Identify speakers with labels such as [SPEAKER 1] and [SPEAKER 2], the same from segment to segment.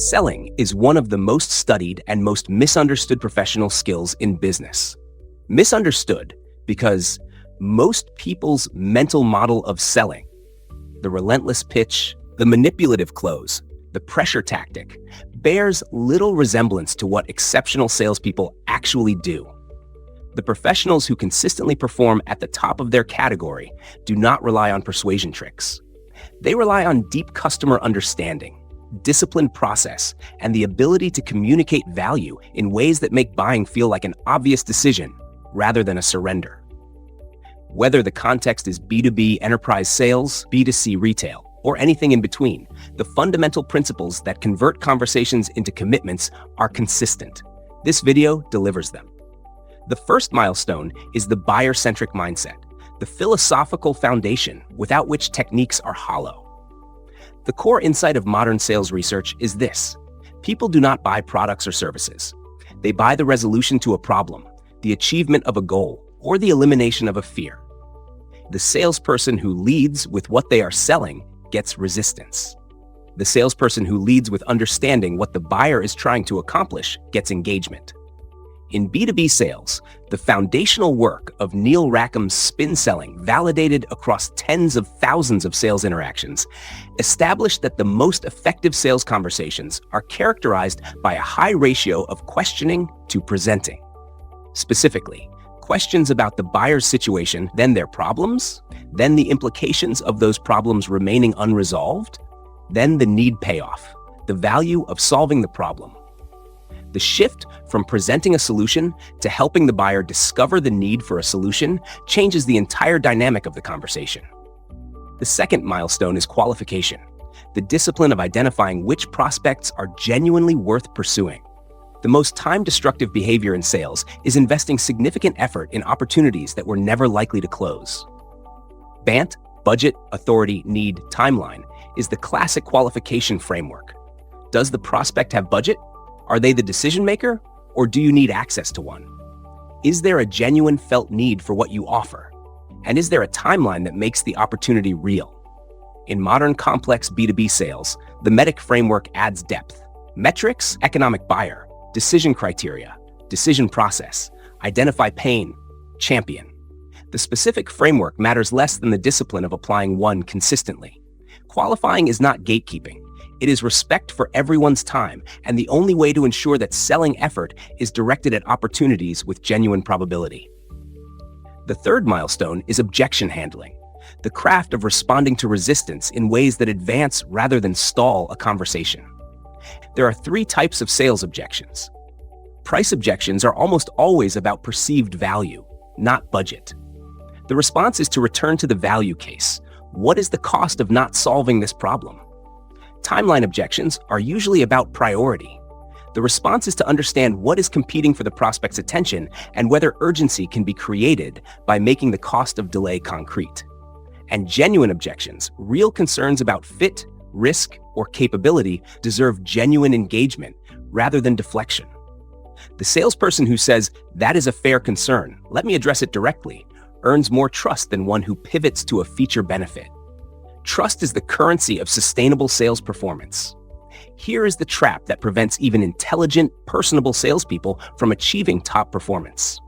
[SPEAKER 1] Selling is one of the most studied and most misunderstood professional skills in business. Misunderstood because most people's mental model of selling, the relentless pitch, the manipulative close, the pressure tactic, bears little resemblance to what exceptional salespeople actually do. The professionals who consistently perform at the top of their category do not rely on persuasion tricks. They rely on deep customer understanding, disciplined process, and the ability to communicate value in ways that make buying feel like an obvious decision rather than a surrender. Whether the context is B2B enterprise sales, B2C retail, or anything in between, the fundamental principles that convert conversations into commitments are consistent. This video delivers them. The first milestone is the buyer-centric mindset, the philosophical foundation without which techniques are hollow. The core insight of modern sales research is this: people do not buy products or services. They buy the resolution to a problem, the achievement of a goal, or the elimination of a fear. The salesperson who leads with what they are selling gets resistance. The salesperson who leads with understanding what the buyer is trying to accomplish gets engagement. In B2B sales, the foundational work of Neil Rackham's spin selling, validated across tens of thousands of sales interactions, established that the most effective sales conversations are characterized by a high ratio of questioning to presenting. Specifically, questions about the buyer's situation, then their problems, then the implications of those problems remaining unresolved, then the need-payoff, the value of solving the problem. The shift from presenting a solution to helping the buyer discover the need for a solution changes the entire dynamic of the conversation. The second milestone is qualification, the discipline of identifying which prospects are genuinely worth pursuing. The most time-destructive behavior in sales is investing significant effort in opportunities that were never likely to close. BANT, budget, authority, need, timeline, is the classic qualification framework. Does the prospect have budget? Are they the decision maker, or do you need access to one? Is there a genuine felt need for what you offer? And is there a timeline that makes the opportunity real? In modern complex B2B sales, the MEDDIC framework adds depth. Metrics, economic buyer, decision criteria, decision process, identify pain, champion. The specific framework matters less than the discipline of applying one consistently. Qualifying is not gatekeeping. It is respect for everyone's time, and the only way to ensure that selling effort is directed at opportunities with genuine probability. The third milestone is objection handling, the craft of responding to resistance in ways that advance rather than stall a conversation. There are three types of sales objections. Price objections are almost always about perceived value, not budget. The response is to return to the value case. What is the cost of not solving this problem? Timeline objections are usually about priority. The response is to understand what is competing for the prospect's attention and whether urgency can be created by making the cost of delay concrete. And genuine objections, real concerns about fit, risk, or capability, deserve genuine engagement rather than deflection. The salesperson who says, "That is a fair concern, let me address it directly," earns more trust than one who pivots to a feature benefit. Trust is the currency of sustainable sales performance. Here is the trap that prevents even intelligent, personable salespeople from achieving top performance.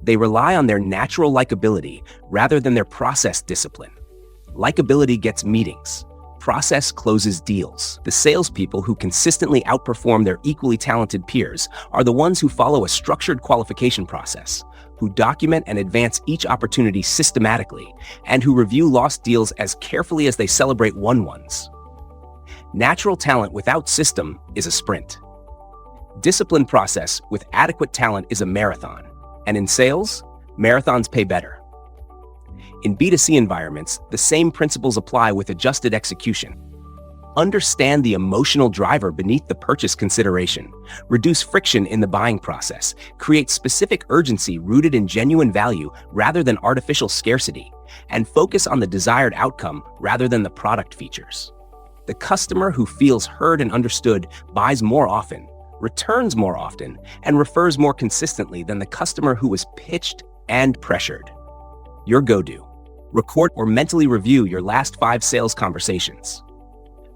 [SPEAKER 1] They rely on their natural likability rather than their process discipline. Likability gets meetings. Process closes deals. The salespeople who consistently outperform their equally talented peers are the ones who follow a structured qualification process, who document and advance each opportunity systematically, and who review lost deals as carefully as they celebrate won ones. Natural talent without system is a sprint. Disciplined process with adequate talent is a marathon. And in sales, marathons pay better. In B2C environments, the same principles apply with adjusted execution. Understand the emotional driver beneath the purchase consideration, reduce friction in the buying process, create specific urgency rooted in genuine value rather than artificial scarcity, and focus on the desired outcome rather than the product features. The customer who feels heard and understood buys more often, returns more often, and refers more consistently than the customer who was pitched and pressured. Your go-to. Record or mentally review your last 5 sales conversations.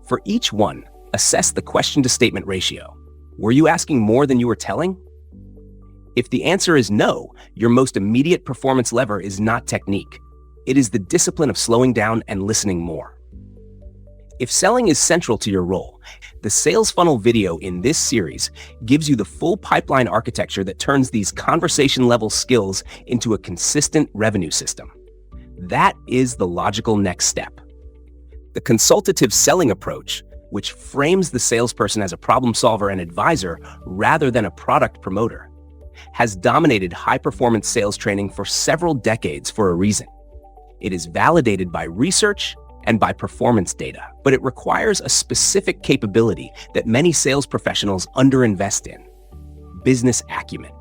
[SPEAKER 1] For each one, Assess the question-to-statement ratio. Were you asking more than you were telling? If the answer is no, your most immediate performance lever is not technique. It is the discipline of slowing down and listening more. If selling is central to your role, the sales funnel video in this series gives you the full pipeline architecture that turns these conversation-level skills into a consistent revenue system. That is the logical next step. The consultative selling approach, which frames the salesperson as a problem solver and advisor rather than a product promoter, has dominated high-performance sales training for several decades for a reason. It is validated by research and by performance data, but it requires a specific capability that many sales professionals underinvest in: business acumen.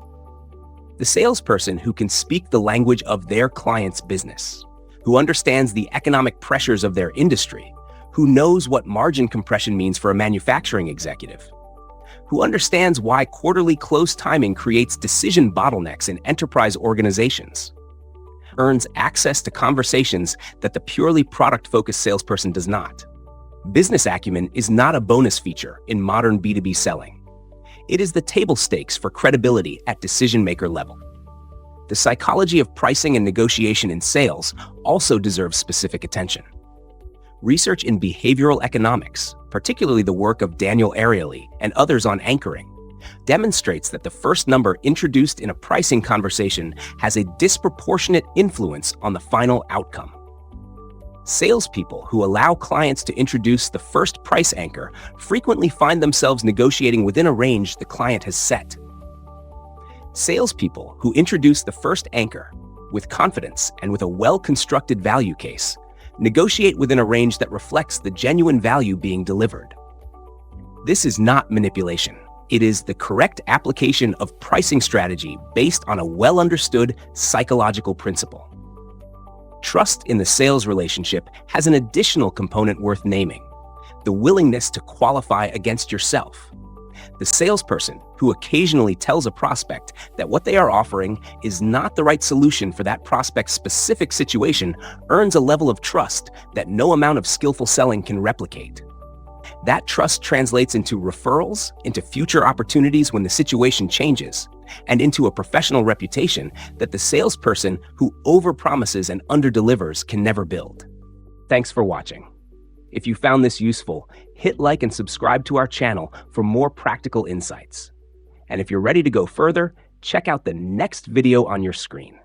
[SPEAKER 1] The salesperson who can speak the language of their client's business, who understands the economic pressures of their industry, who knows what margin compression means for a manufacturing executive, who understands why quarterly close timing creates decision bottlenecks in enterprise organizations, earns access to conversations that the purely product-focused salesperson does not. Business acumen is not a bonus feature in modern B2B selling. It is the table stakes for credibility at decision-maker level. The psychology of pricing and negotiation in sales also deserves specific attention. Research in behavioral economics, particularly the work of Daniel Ariely and others on anchoring, demonstrates that the first number introduced in a pricing conversation has a disproportionate influence on the final outcome. Salespeople who allow clients to introduce the first price anchor frequently find themselves negotiating within a range the client has set. Salespeople who introduce the first anchor with confidence and with a well-constructed value case negotiate within a range that reflects the genuine value being delivered. This is not manipulation. It is the correct application of pricing strategy based on a well-understood psychological principle. Trust in the sales relationship has an additional component worth naming: the willingness to qualify against yourself. The salesperson who occasionally tells a prospect that what they are offering is not the right solution for that prospect's specific situation earns a level of trust that no amount of skillful selling can replicate. That trust translates into referrals, into future opportunities when the situation changes, and into a professional reputation that the salesperson who overpromises and underdelivers can never build. Thanks for watching. If you found this useful, hit like and subscribe to our channel for more practical insights. And if you're ready to go further, check out the next video on your screen.